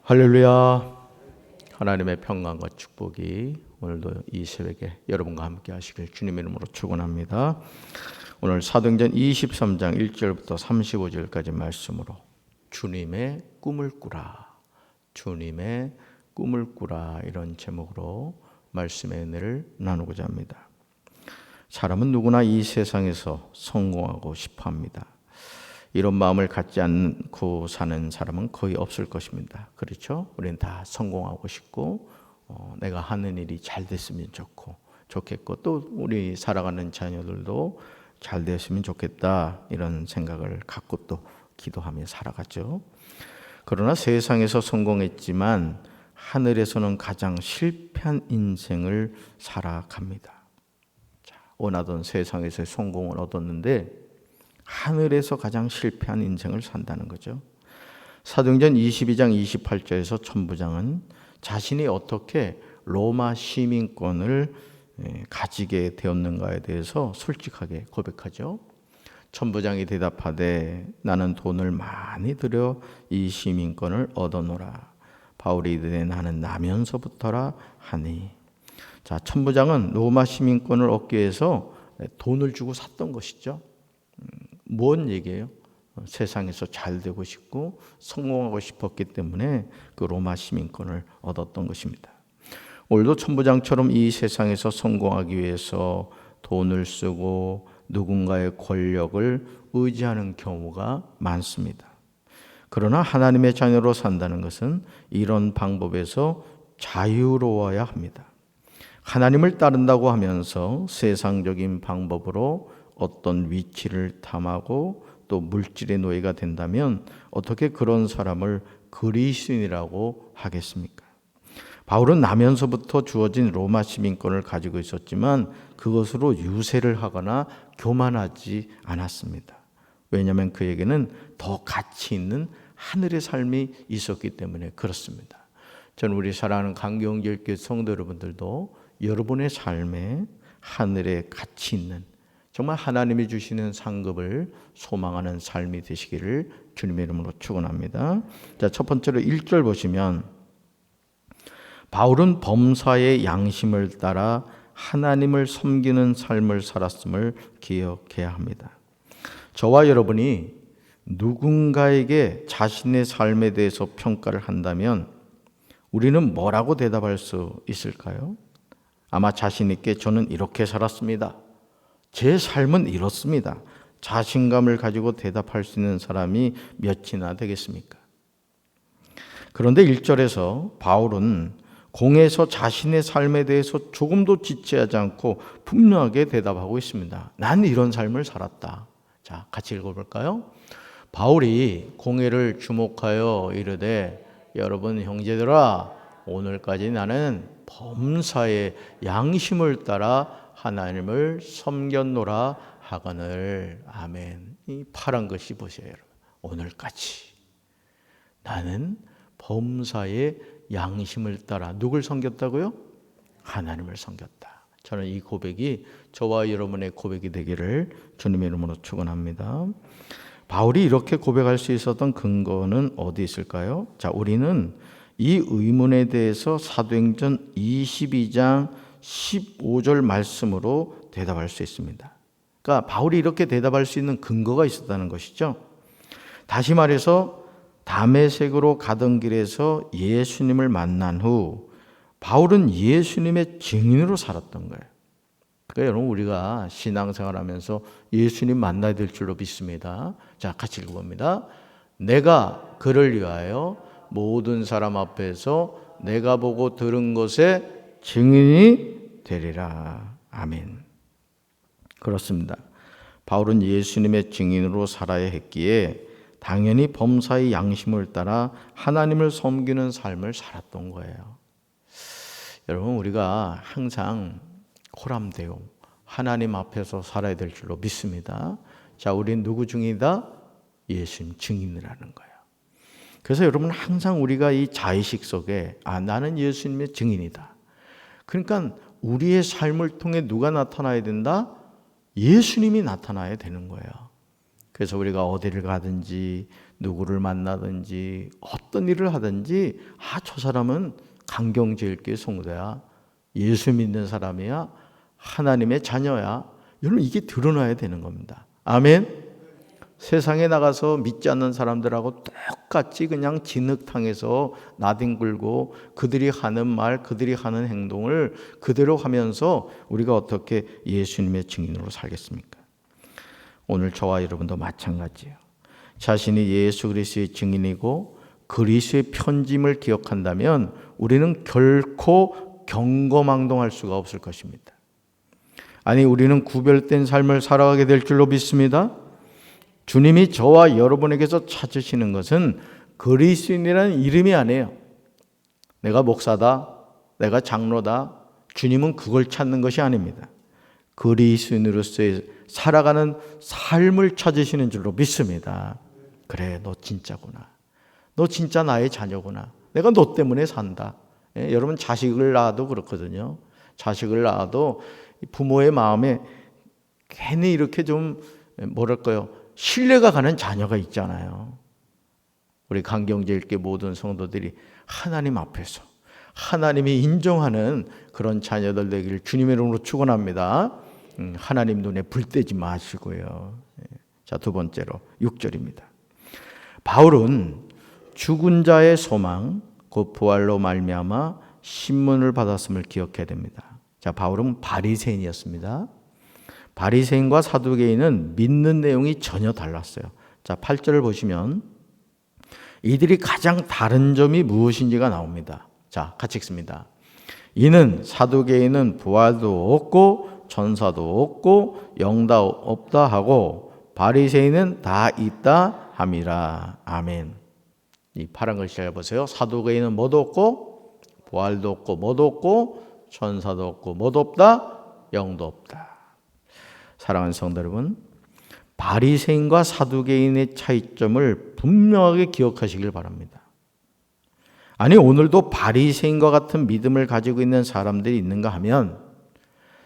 할렐루야. 하나님의 평강과 축복이 오늘도 이 새벽에 여러분과 함께 하시길 주님의 이름으로 축원합니다. 오늘 사도행전 23장 1절부터 35절까지 말씀으로 주님의 꿈을 꾸라, 주님의 꿈을 꾸라, 이런 제목으로 말씀의 은혜를 나누고자 합니다. 사람은 누구나 이 세상에서 성공하고 싶어 합니다. 이런 마음을 갖지 않고 사는 사람은 거의 없을 것입니다. 그렇죠? 우리는 다 성공하고 싶고 내가 하는 일이 잘 됐으면 좋겠고 또 우리 살아가는 자녀들도 잘 됐으면 좋겠다, 이런 생각을 갖고 또 기도하며 살아가죠. 그러나 세상에서 성공했지만 하늘에서는 가장 실패한 인생을 살아갑니다. 원하던 세상에서의 성공을 얻었는데 하늘에서 가장 실패한 인생을 산다는 거죠. 사도행전 22장 28절에서 천부장은 자신이 어떻게 로마 시민권을 가지게 되었는가에 대해서 솔직하게 고백하죠. 천부장이 대답하되 나는 돈을 많이 들여 이 시민권을 얻어노라. 바울이 이르되 나는 나면서부터라 하니. 자, 천부장은 로마 시민권을 얻기 위해서 돈을 주고 샀던 것이죠. 뭔 얘기예요? 세상에서 잘 되고 싶고 성공하고 싶었기 때문에 그 로마 시민권을 얻었던 것입니다. 오늘도 천부장처럼 이 세상에서 성공하기 위해서 돈을 쓰고 누군가의 권력을 의지하는 경우가 많습니다. 그러나 하나님의 자녀로 산다는 것은 이런 방법에서 자유로워야 합니다. 하나님을 따른다고 하면서 세상적인 방법으로 어떤 위치를 탐하고 또 물질의 노예가 된다면 어떻게 그런 사람을 그리스도인이라고 하겠습니까? 바울은 나면서부터 주어진 로마 시민권을 가지고 있었지만 그것으로 유세를 하거나 교만하지 않았습니다. 왜냐하면 그에게는 더 가치 있는 하늘의 삶이 있었기 때문에 그렇습니다. 저는 우리 사랑하는 강경교회 성도 여러분들도 여러분의 삶에 하늘의 가치 있는, 정말 하나님이 주시는 상급을 소망하는 삶이 되시기를 주님의 이름으로 축원합니다. 자, 첫 번째로 1절 보시면 바울은 범사의 양심을 따라 하나님을 섬기는 삶을 살았음을 기억해야 합니다. 저와 여러분이 누군가에게 자신의 삶에 대해서 평가를 한다면 우리는 뭐라고 대답할 수 있을까요? 아마 자신 있게 저는 이렇게 살았습니다. 제 삶은 이렇습니다. 자신감을 가지고 대답할 수 있는 사람이 몇이나 되겠습니까? 그런데 1절에서 바울은 공에서 자신의 삶에 대해서 조금도 지체하지 않고 분명하게 대답하고 있습니다. 난 이런 삶을 살았다. 자, 같이 읽어볼까요? 바울이 공회를 주목하여 이르되 여러분 형제들아, 오늘까지 나는 범사의 양심을 따라 하나님을 섬겼노라 하거늘. 아멘. 이 파란 것이 보세요, 여러분. 오늘까지 나는 범사의 양심을 따라 누굴 섬겼다고요? 하나님을 섬겼다. 저는 이 고백이 저와 여러분의 고백이 되기를 주님의 이름으로 축원합니다. 바울이 이렇게 고백할 수 있었던 근거는 어디 있을까요? 자, 우리는 이 의문에 대해서 사도행전 22장 15절 말씀으로 대답할 수 있습니다. 그러니까 바울이 이렇게 대답할 수 있는 근거가 있었다는 것이죠. 다시 말해서 다메섹으로 가던 길에서 예수님을 만난 후 바울은 예수님의 증인으로 살았던 거예요. 그러니까 여러분, 우리가 신앙생활하면서 예수님 만나야 될 줄로 믿습니다. 자, 같이 읽어봅니다. 내가 그를 위하여 모든 사람 앞에서 내가 보고 들은 것의 증인이 되리라. 아멘. 그렇습니다. 바울은 예수님의 증인으로 살아야 했기에 당연히 범사의 양심을 따라 하나님을 섬기는 삶을 살았던 거예요. 여러분, 우리가 항상 호람되어 하나님 앞에서 살아야 될 줄로 믿습니다. 자, 우린 누구 증인이다? 예수님 증인이라는 거예요. 그래서 여러분, 항상 우리가 이 자의식 속에 나는 예수님의 증인이다. 그러니까 우리의 삶을 통해 누가 나타나야 된다? 예수님이 나타나야 되는 거예요. 그래서 우리가 어디를 가든지 누구를 만나든지 어떤 일을 하든지 저 사람은 강경제일교회 성도야, 예수 믿는 사람이야, 하나님의 자녀야, 여러분 이게 드러나야 되는 겁니다. 아멘. 세상에 나가서 믿지 않는 사람들하고 똑같이 그냥 진흙탕에서 나뒹굴고 그들이 하는 말, 그들이 하는 행동을 그대로 하면서 우리가 어떻게 예수님의 증인으로 살겠습니까? 오늘 저와 여러분도 마찬가지예요. 자신이 예수 그리스도의 증인이고 그리스도의 편짐을 기억한다면 우리는 결코 경거망동할 수가 없을 것입니다. 아니, 우리는 구별된 삶을 살아가게 될 줄로 믿습니다. 주님이 저와 여러분에게서 찾으시는 것은 그리스도인이라는 이름이 아니에요. 내가 목사다, 내가 장로다, 주님은 그걸 찾는 것이 아닙니다. 그리스도인으로서의 살아가는 삶을 찾으시는 줄로 믿습니다. 그래, 너 진짜구나. 너 진짜 나의 자녀구나. 내가 너 때문에 산다. 여러분 자식을 낳아도 그렇거든요. 자식을 낳아도 부모의 마음에 괜히 이렇게 좀 뭐랄까요, 신뢰가 가는 자녀가 있잖아요. 우리 강경제일교회 모든 성도들이 하나님 앞에서 하나님이 인정하는 그런 자녀들 되기를 주님의 이름으로 축원합니다. 하나님 눈에 불 떼지 마시고요. 자, 두 번째로 6절입니다. 바울은 죽은 자의 소망 곧 부활로 말미암아 신문을 받았음을 기억해야 됩니다. 자, 바울은 바리새인이었습니다. 바리새인과 사두개인은 믿는 내용이 전혀 달랐어요. 자, 8절을 보시면 이들이 가장 다른 점이 무엇인지가 나옵니다. 자, 같이 읽습니다. 이는 사두개인은 부활도 없고 천사도 없고 영도 없다 하고 바리새인은 다 있다 함이라. 아멘. 이 파란 글씨 잘 보세요. 사두개인은 뭐도 없고 부활도 없고 뭐도 없고 천사도 없고 뭐도 없다, 영도 없다. 사랑하는 성도 여러분, 바리새인과 사두개인의 차이점을 분명하게 기억하시길 바랍니다. 아니, 오늘도 바리새인과 같은 믿음을 가지고 있는 사람들이 있는가 하면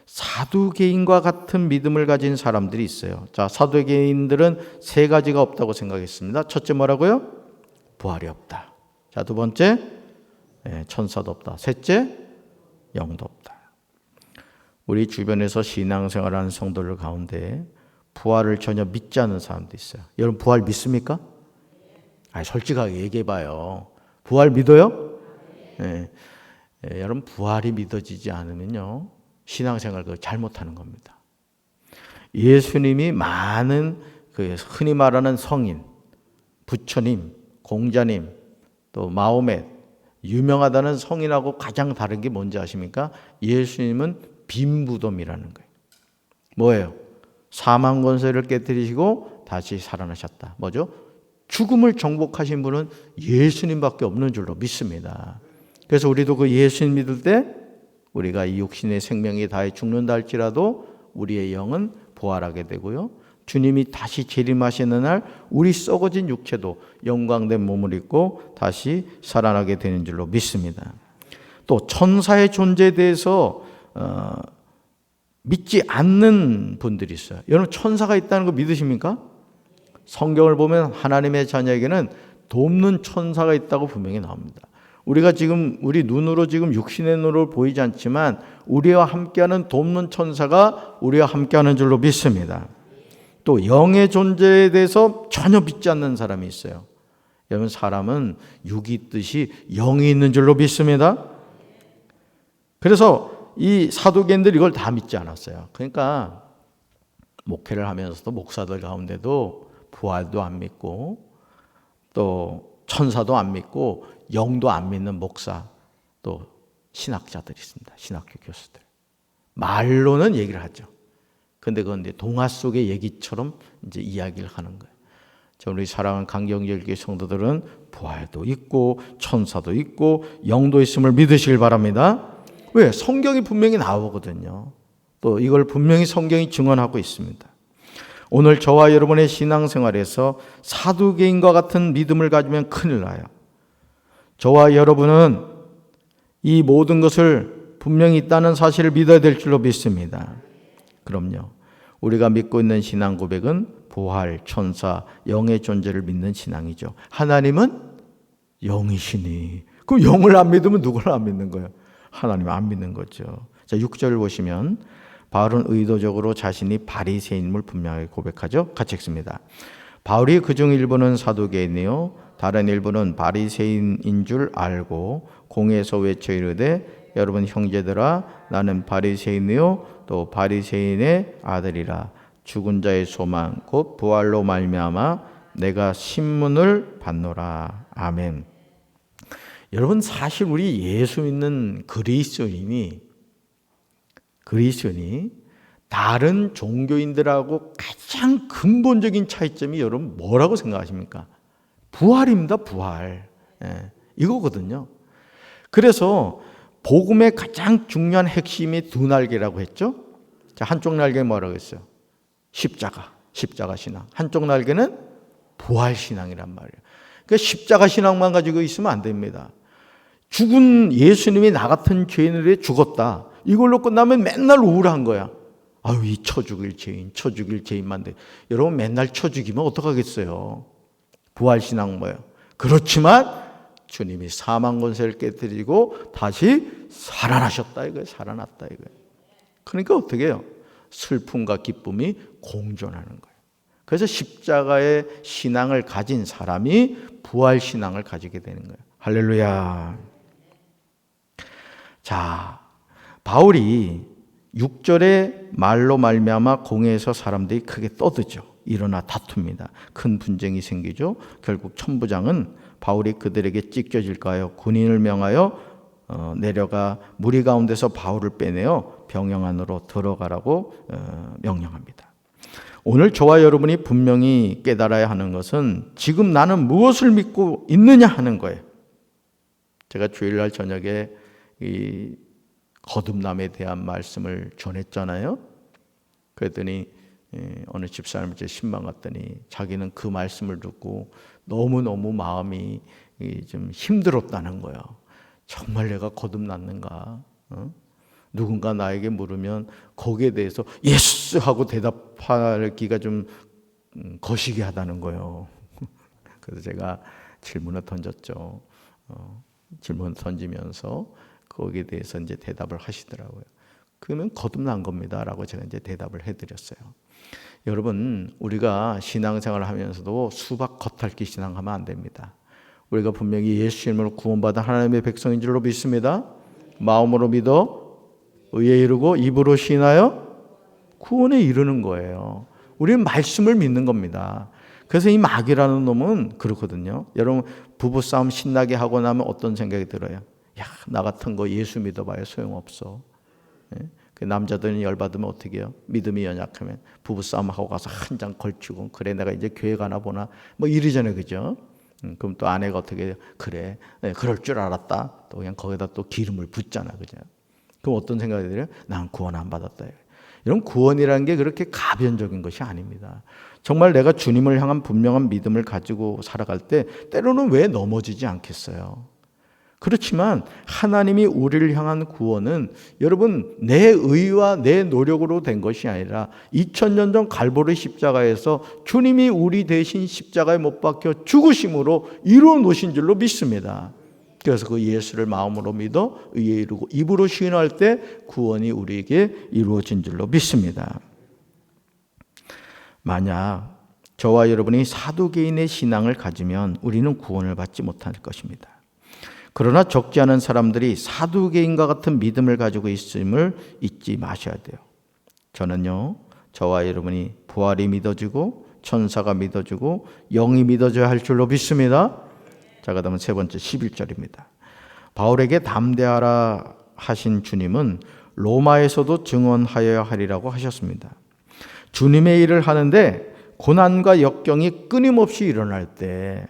사두개인과 같은 믿음을 가진 사람들이 있어요. 자, 사두개인들은 세 가지가 없다고 생각했습니다. 첫째 뭐라고요? 부활이 없다. 자, 두 번째, 천사도 없다. 셋째, 영도 없다. 우리 주변에서 신앙생활하는 성도들 가운데 부활을 전혀 믿지 않는 사람도 있어요. 여러분 부활 믿습니까? 솔직하게 얘기해봐요. 부활 믿어요? 네. 여러분 부활이 믿어지지 않으면요, 신앙생활 잘못하는 겁니다. 예수님이 많은 흔히 말하는 성인, 부처님, 공자님, 또 마호멧, 유명하다는 성인하고 가장 다른 게 뭔지 아십니까? 예수님은 빈 무덤이라는 거예요. 뭐예요? 사망 권세를 깨뜨리시고 다시 살아나셨다. 뭐죠? 죽음을 정복하신 분은 예수님밖에 없는 줄로 믿습니다. 그래서 우리도 그 예수님 믿을 때 우리가 이 육신의 생명이 다해 죽는다 할지라도 우리의 영은 부활하게 되고요, 주님이 다시 재림하시는 날 우리 썩어진 육체도 영광된 몸을 입고 다시 살아나게 되는 줄로 믿습니다. 또 천사의 존재에 대해서 믿지 않는 분들이 있어요. 여러분 천사가 있다는 거 믿으십니까? 성경을 보면 하나님의 자녀에게는 돕는 천사가 있다고 분명히 나옵니다. 우리가 지금 우리 눈으로 지금 육신의 눈으로 보이지 않지만 우리와 함께하는 돕는 천사가 우리와 함께하는 줄로 믿습니다. 또 영의 존재에 대해서 전혀 믿지 않는 사람이 있어요. 여러분 사람은 육이 있듯이 영이 있는 줄로 믿습니다. 그래서 이 사두개인들이 이걸 다 믿지 않았어요. 그러니까 목회를 하면서도 목사들 가운데도 부활도 안 믿고 또 천사도 안 믿고 영도 안 믿는 목사, 또 신학자들이 있습니다. 신학교 교수들. 말로는 얘기를 하죠. 근데 그건 이제 동화 속의 얘기처럼 이제 이야기를 하는 거예요. 우리 사랑하는 강경제일교회 성도들은 부활도 있고 천사도 있고 영도 있음을 믿으시길 바랍니다. 왜? 성경이 분명히 나오거든요. 또 이걸 분명히 성경이 증언하고 있습니다. 오늘 저와 여러분의 신앙생활에서 사두개인과 같은 믿음을 가지면 큰일 나요. 저와 여러분은 이 모든 것을 분명히 있다는 사실을 믿어야 될 줄로 믿습니다. 그럼요. 우리가 믿고 있는 신앙 고백은 부활, 천사, 영의 존재를 믿는 신앙이죠. 하나님은 영이시니. 그럼 영을 안 믿으면 누구를 안 믿는 거예요? 하나님을 안 믿는 거죠. 자, 6절을 보시면 바울은 의도적으로 자신이 바리새인임을 분명하게 고백하죠. 같이 읽습니다. 바울이 그중 일부는 사두개인이요 다른 일부는 바리새인인 줄 알고 공회에서 외쳐 이르되 여러분 형제들아 나는 바리새인이요 또 바리새인의 아들이라 죽은 자의 소망 곧 부활로 말미암아 내가 신문을 받노라. 아멘. 여러분 사실 우리 예수 믿는 그리스도인이 다른 종교인들하고 가장 근본적인 차이점이 여러분 뭐라고 생각하십니까? 부활입니다. 부활. 이거거든요. 그래서 복음의 가장 중요한 핵심이 두 날개라고 했죠. 자, 한쪽 날개 뭐라고 했어요? 십자가 신앙. 한쪽 날개는 부활 신앙이란 말이에요. 그러니까 십자가 신앙만 가지고 있으면 안 됩니다. 죽은 예수님이 나 같은 죄인을 위해 죽었다. 이걸로 끝나면 맨날 우울한 거야. 아유, 이 쳐 죽일 죄인만 돼. 여러분 맨날 쳐 죽이면 어떡하겠어요? 부활 신앙 뭐예요? 그렇지만 주님이 사망 권세를 깨뜨리고 다시 살아나셨다 이거예요. 살아났다 이거예요. 그러니까 어떻게 해요? 슬픔과 기쁨이 공존하는 거예요. 그래서 십자가의 신앙을 가진 사람이 부활 신앙을 가지게 되는 거예요. 할렐루야. 자, 바울이 6절에 말로 말미암아 공회에서 사람들이 크게 떠들죠. 일어나 다툽니다. 큰 분쟁이 생기죠. 결국 천부장은 바울이 그들에게 찢겨질까요? 군인을 명하여 내려가 무리 가운데서 바울을 빼내어 병영 안으로 들어가라고 명령합니다. 오늘 저와 여러분이 분명히 깨달아야 하는 것은 지금 나는 무엇을 믿고 있느냐 하는 거예요. 제가 주일날 저녁에 이 거듭남에 대한 말씀을 전했잖아요. 그랬더니 어느 집사람이 제 신방 갔더니 자기는 그 말씀을 듣고 너무너무 마음이 좀 힘들었다는 거예요. 정말 내가 거듭났는가? 누군가 나에게 물으면 거기에 대해서 예스 하고 대답하기가 좀 거시기 하다는 거예요. 그래서 제가 질문을 던졌죠. 질문을 던지면서 거기에 대해서 이제 대답을 하시더라고요. 그러면 거듭난 겁니다라고 제가 이제 대답을 해드렸어요. 여러분, 우리가 신앙생활을 하면서도 수박 겉핥기 신앙하면 안 됩니다. 우리가 분명히 예수 이름으로 구원받은 하나님의 백성인 줄로 믿습니다. 마음으로 믿어 의에 이르고 입으로 시인하여 구원에 이르는 거예요. 우리는 말씀을 믿는 겁니다. 그래서 이 마귀라는 놈은 그렇거든요. 여러분 부부싸움 신나게 하고 나면 어떤 생각이 들어요? 야, 나 같은 거 예수 믿어봐야 소용없어. 그 남자들은 열받으면 어떻게 해요? 믿음이 연약하면 부부싸움하고 가서 한 장 걸치고 그래 내가 이제 교회 가나 보나 뭐 이러잖아요. 그죠? 그럼 또 아내가 어떻게 해요? 그래 그럴 줄 알았다. 또 그냥 거기다 또 기름을 붓잖아. 그죠? 그럼 어떤 생각이 들어요? 난 구원 안 받았다. 이런 구원이라는 게 그렇게 가변적인 것이 아닙니다. 정말 내가 주님을 향한 분명한 믿음을 가지고 살아갈 때 때로는 왜 넘어지지 않겠어요? 그렇지만 하나님이 우리를 향한 구원은 여러분 내 의와 내 노력으로 된 것이 아니라 2000년 전 갈보리 십자가에서 주님이 우리 대신 십자가에 못 박혀 죽으심으로 이루어 놓으신 줄로 믿습니다. 그래서 그 예수를 마음으로 믿어 의에 이르고 입으로 시인할 때 구원이 우리에게 이루어진 줄로 믿습니다. 만약 저와 여러분이 사두개인의 신앙을 가지면 우리는 구원을 받지 못할 것입니다. 그러나 적지 않은 사람들이 사두개인과 같은 믿음을 가지고 있음을 잊지 마셔야 돼요. 저는요, 저와 여러분이 부활이 믿어지고 천사가 믿어지고 영이 믿어져야 할 줄로 믿습니다. 자, 그다음은 세 번째 11절입니다. 바울에게 담대하라 하신 주님은 로마에서도 증언하여야 하리라고 하셨습니다. 주님의 일을 하는데 고난과 역경이 끊임없이 일어날 때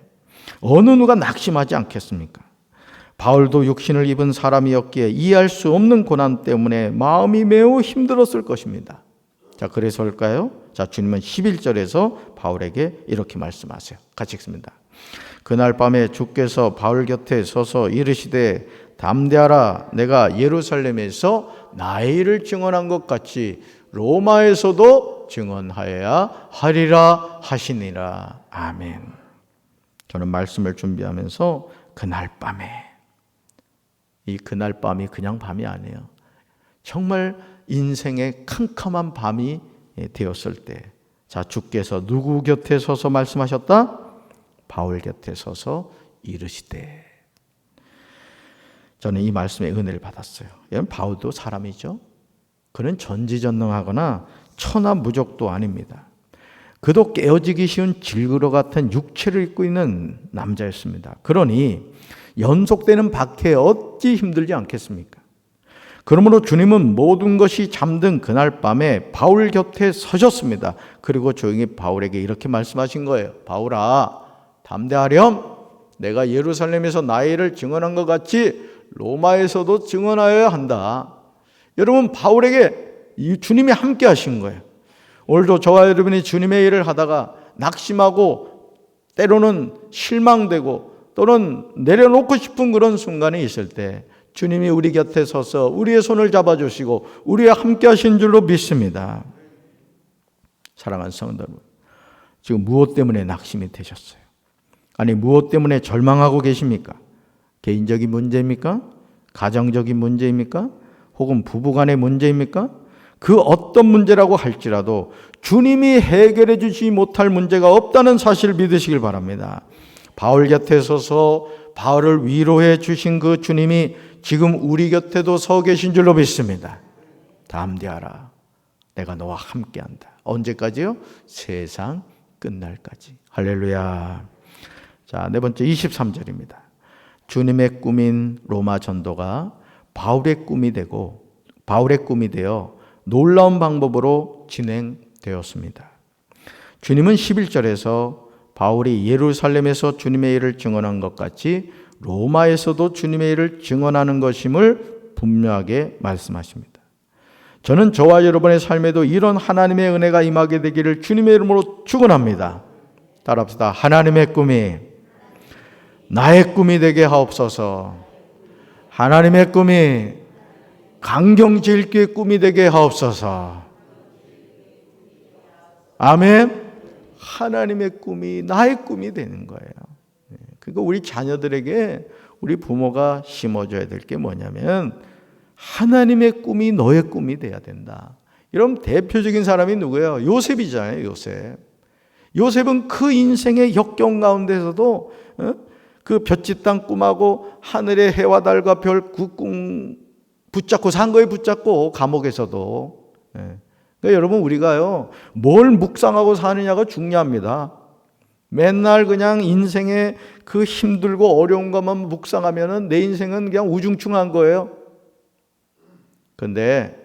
어느 누가 낙심하지 않겠습니까? 바울도 육신을 입은 사람이었기에 이해할 수 없는 고난 때문에 마음이 매우 힘들었을 것입니다. 자, 그래서일까요? 자, 주님은 11절에서 바울에게 이렇게 말씀하세요. 같이 읽습니다. 그날 밤에 주께서 바울 곁에 서서 이르시되 담대하라, 내가 예루살렘에서 나의 일을 증언한 것 같이 로마에서도 증언하여야 하리라 하시니라. 아멘. 저는 말씀을 준비하면서 그날 밤에, 이 그날 밤이 그냥 밤이 아니에요. 정말 인생의 캄캄한 밤이 되었을 때, 자, 주께서 누구 곁에 서서 말씀하셨다? 바울 곁에 서서 이르시되. 저는 이 말씀에 은혜를 받았어요. 바울도 사람이죠. 그는 전지전능하거나 천하무적도 아닙니다. 그도 깨어지기 쉬운 질그러 같은 육체를 입고 있는 남자였습니다. 그러니 연속되는 박해에 어찌 힘들지 않겠습니까? 그러므로 주님은 모든 것이 잠든 그날 밤에 바울 곁에 서셨습니다. 그리고 조용히 바울에게 이렇게 말씀하신 거예요. 바울아, 담대하렴. 내가 예루살렘에서 나의 일을 증언한 것 같이 로마에서도 증언하여야 한다. 여러분, 바울에게 이 주님이 함께 하신 거예요. 오늘도 저와 여러분이 주님의 일을 하다가 낙심하고 때로는 실망되고 또는 내려놓고 싶은 그런 순간이 있을 때 주님이 우리 곁에 서서 우리의 손을 잡아주시고 우리와 함께 하신 줄로 믿습니다. 사랑하는 성도 여러분, 지금 무엇 때문에 낙심이 되셨어요? 아니, 무엇 때문에 절망하고 계십니까? 개인적인 문제입니까? 가정적인 문제입니까? 혹은 부부간의 문제입니까? 그 어떤 문제라고 할지라도 주님이 해결해 주지 못할 문제가 없다는 사실을 믿으시길 바랍니다. 바울 곁에 서서 바울을 위로해 주신 그 주님이 지금 우리 곁에도 서 계신 줄로 믿습니다. 담대하라. 내가 너와 함께한다. 언제까지요? 세상 끝날까지. 할렐루야. 자, 네 번째 23절입니다. 주님의 꿈인 로마 전도가 바울의 꿈이 되어 놀라운 방법으로 진행되었습니다. 주님은 11절에서 바울이 예루살렘에서 주님의 일을 증언한 것 같이 로마에서도 주님의 일을 증언하는 것임을 분명하게 말씀하십니다. 저는 저와 여러분의 삶에도 이런 하나님의 은혜가 임하게 되기를 주님의 이름으로 축원합니다. 따라합시다. 하나님의 꿈이 나의 꿈이 되게 하옵소서. 하나님의 꿈이 강경제일교의 꿈이 되게 하옵소서. 아멘. 하나님의 꿈이 나의 꿈이 되는 거예요. 그러니까 우리 자녀들에게 우리 부모가 심어줘야 될 게 뭐냐면 하나님의 꿈이 너의 꿈이 돼야 된다. 이런 대표적인 사람이 누구예요? 요셉이잖아요. 요셉은 그 인생의 역경 가운데서도 그 볏짚 땅 꿈하고 하늘의 해와 달과 별 그 꿈 붙잡고 산 거에 붙잡고 감옥에서도. 그러니까 여러분, 우리가요 뭘 묵상하고 사느냐가 중요합니다. 맨날 그냥 인생의 그 힘들고 어려운 것만 묵상하면은 내 인생은 그냥 우중충한 거예요. 그런데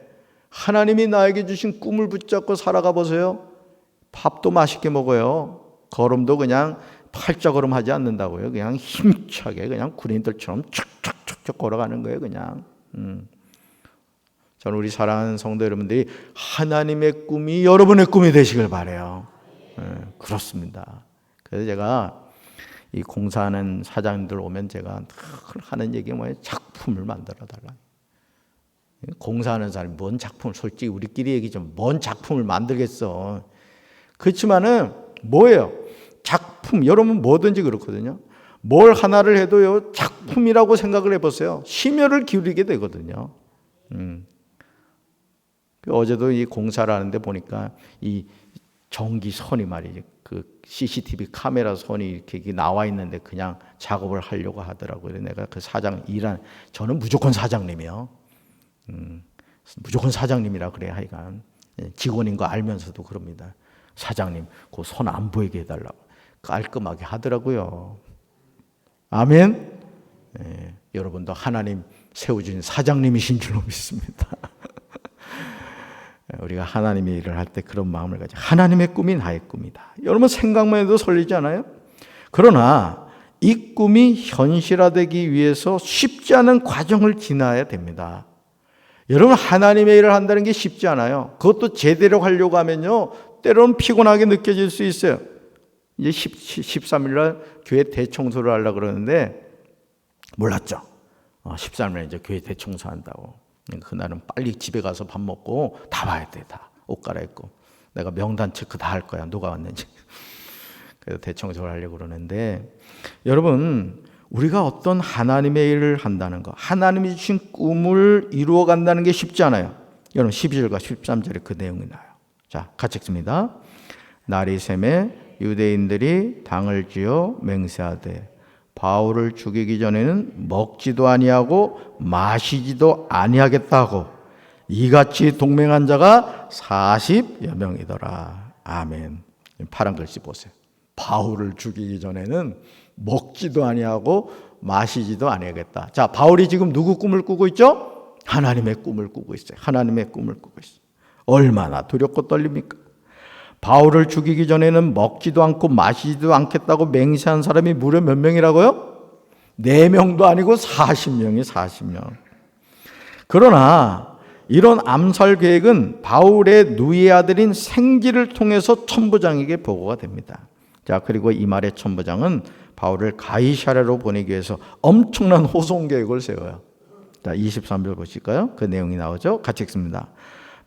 하나님이 나에게 주신 꿈을 붙잡고 살아가 보세요. 밥도 맛있게 먹어요. 걸음도 그냥 팔자걸음 하지 않는다고요. 그냥 힘차게 그냥 군인들처럼 촥촥촥촥 걸어가는 거예요. 그냥. 저는 우리 사랑하는 성도 여러분들이 하나님의 꿈이 여러분의 꿈이 되시길 바라요. 그렇습니다. 그래서 제가 이 공사하는 사장님들 오면 제가 하는 얘기가 뭐예요? 작품을 만들어 달라. 공사하는 사람이 뭔 작품을, 솔직히 우리끼리 얘기 좀, 뭔 작품을 만들겠어. 그렇지만은 뭐예요? 작품, 여러분 뭐든지 그렇거든요. 뭘 하나를 해도요 작품이라고 생각을 해보세요. 심혈을 기울이게 되거든요. 어제도 이 공사를 하는데 보니까 이 전기선이 말이죠. 그 CCTV 카메라 선이 이렇게 나와 있는데 그냥 작업을 하려고 하더라고요. 내가 그 사장 저는 무조건 사장님이요. 무조건 사장님이라 그래. 하여간 직원인 거 알면서도 그럽니다. 사장님, 그 손 안 보이게 해달라고 깔끔하게 하더라고요. 아멘. 여러분도 하나님 세워주신 사장님이신 줄로 믿습니다. 우리가 하나님의 일을 할 때 그런 마음을 가지고 하나님의 꿈이 나의 꿈이다. 여러분 생각만 해도 설레지 않아요? 그러나 이 꿈이 현실화되기 위해서 쉽지 않은 과정을 지나야 됩니다. 여러분 하나님의 일을 한다는 게 쉽지 않아요. 그것도 제대로 하려고 하면요 때로는 피곤하게 느껴질 수 있어요. 이제 13일 날 교회 대청소를 하려고 그러는데 몰랐죠. 13일 날 이제 교회 대청소한다고. 그날은 빨리 집에 가서 밥 먹고 다 와야 돼. 다 옷 갈아입고 내가 명단 체크 다 할 거야. 누가 왔는지. 그래서 대청소를 하려고 그러는데, 여러분, 우리가 어떤 하나님의 일을 한다는 거, 하나님이 주신 꿈을 이루어 간다는 게 쉽지 않아요. 여러분 12절과 13절에 그 내용이 나와요. 자, 같이 읽습니다. 날이 새매 유대인들이 당을 지어 맹세하되 바울을 죽이기 전에는 먹지도 아니하고 마시지도 아니하겠다고 이같이 동맹한 자가 40여 명이더라. 아멘. 파란 글씨 보세요. 바울을 죽이기 전에는 먹지도 아니하고 마시지도 아니하겠다. 자, 바울이 지금 누구 꿈을 꾸고 있죠? 하나님의 꿈을 꾸고 있어요. 하나님의 꿈을 꾸고 있어요. 얼마나 두렵고 떨립니까? 바울을 죽이기 전에는 먹지도 않고 마시지도 않겠다고 맹세한 사람이 무려 몇 명이라고요? 4명도 아니고 40명이 40명. 그러나 이런 암살 계획은 바울의 누이의 아들인 생지를 통해서 천부장에게 보고가 됩니다. 자, 그리고 이 말의 천부장은 바울을 가이사랴로 보내기 위해서 엄청난 호송 계획을 세워요. 자, 23절 보실까요? 그 내용이 나오죠? 같이 읽습니다.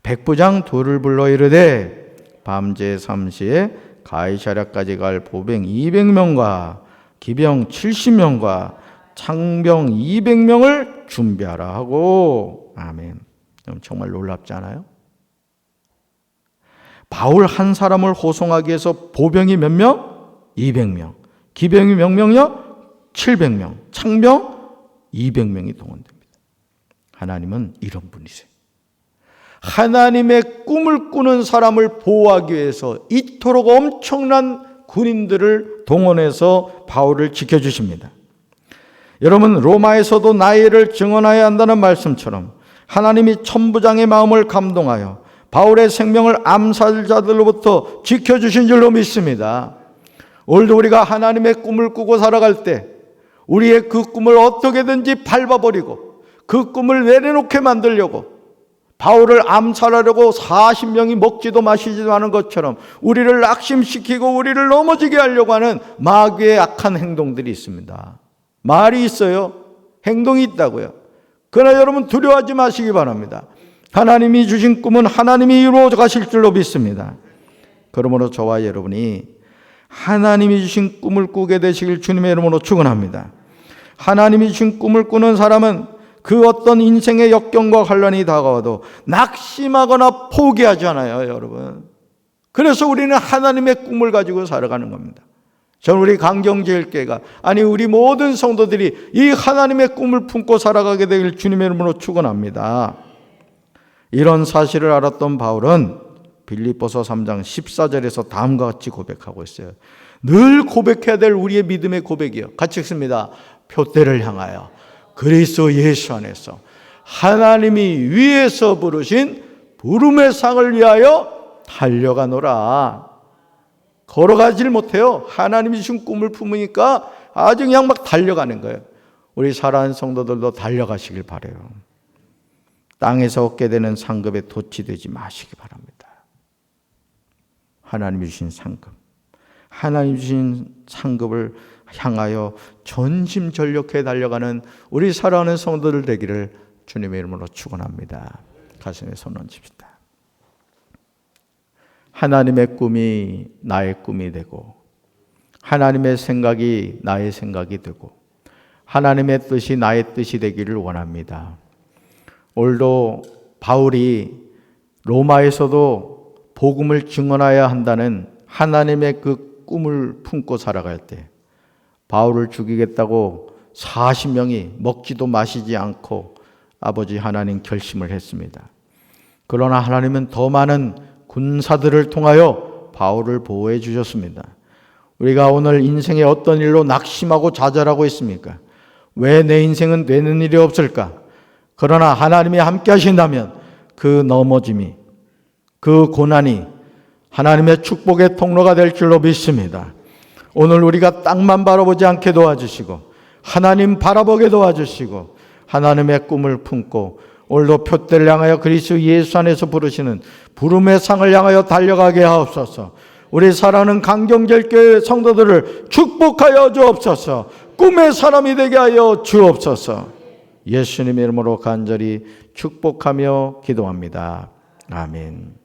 백부장 둘을 불러 이르되 밤제 3시에 가이사랴까지 갈 보병 200명과 기병 70명과 창병 200명을 준비하라 하고. 아멘. 정말 놀랍지 않아요? 바울 한 사람을 호송하기 위해서 보병이 몇 명? 200명. 기병이 몇 명이요? 700명. 창병 200명이 동원됩니다. 하나님은 이런 분이세요. 하나님의 꿈을 꾸는 사람을 보호하기 위해서 이토록 엄청난 군인들을 동원해서 바울을 지켜주십니다. 여러분, 로마에서도 나의 일을 증언해야 한다는 말씀처럼 하나님이 천부장의 마음을 감동하여 바울의 생명을 암살자들로부터 지켜주신 줄로 믿습니다. 오늘도 우리가 하나님의 꿈을 꾸고 살아갈 때 우리의 그 꿈을 어떻게든지 밟아버리고 그 꿈을 내려놓게 만들려고 바울을 암살하려고 40명이 먹지도 마시지도 않은 것처럼 우리를 낙심시키고 우리를 넘어지게 하려고 하는 마귀의 악한 행동들이 있습니다. 말이 있어요. 행동이 있다고요. 그러나 여러분 두려워하지 마시기 바랍니다. 하나님이 주신 꿈은 하나님이 이루어 가실 줄로 믿습니다. 그러므로 저와 여러분이 하나님이 주신 꿈을 꾸게 되시길 주님의 이름으로 축원합니다. 하나님이 주신 꿈을 꾸는 사람은 그 어떤 인생의 역경과 환란이 다가와도 낙심하거나 포기하지 않아요, 여러분. 그래서 우리는 하나님의 꿈을 가지고 살아가는 겁니다. 저는 우리 강경제일교회가, 아니 우리 모든 성도들이 이 하나님의 꿈을 품고 살아가게 되길 주님의 이름으로 축원합니다. 이런 사실을 알았던 바울은 빌립보서 3장 14절에서 다음과 같이 고백하고 있어요. 늘 고백해야 될 우리의 믿음의 고백이요. 같이 읽습니다. 표대를 향하여 그리스도 예수 안에서 하나님이 위에서 부르신 부름의 상을 위하여 달려가노라. 걸어가질 못해요. 하나님이 주신 꿈을 품으니까 아주 그냥 막 달려가는 거예요. 우리 사랑하는 성도들도 달려가시길 바라요. 땅에서 얻게 되는 상급에 도취되지 마시기 바랍니다. 하나님이 주신 상급, 하나님이 주신 상급을 향하여 전심전력해 달려가는 우리 사랑하는 성도들 되기를 주님의 이름으로 축원합니다. 가슴에 손 얹읍시다. 하나님의 꿈이 나의 꿈이 되고 하나님의 생각이 나의 생각이 되고 하나님의 뜻이 나의 뜻이 되기를 원합니다. 오늘도 바울이 로마에서도 복음을 증언해야 한다는 하나님의 그 꿈을 품고 살아갈 때 바울을 죽이겠다고 40명이 먹지도 마시지 않고 아버지 하나님 결심을 했습니다. 그러나 하나님은 더 많은 군사들을 통하여 바울을 보호해 주셨습니다. 우리가 오늘 인생에 어떤 일로 낙심하고 좌절하고 있습니까? 왜 내 인생은 되는 일이 없을까? 그러나 하나님이 함께 하신다면 그 넘어짐이, 그 고난이 하나님의 축복의 통로가 될 줄로 믿습니다. 오늘 우리가 땅만 바라보지 않게 도와주시고 하나님 바라보게 도와주시고 하나님의 꿈을 품고 오늘도 표대를 향하여 그리스도 예수 안에서 부르시는 부름의 상을 향하여 달려가게 하옵소서. 우리 사랑하는 강경제일교회 성도들을 축복하여 주옵소서. 꿈의 사람이 되게 하여 주옵소서. 예수님의 이름으로 간절히 축복하며 기도합니다. 아멘.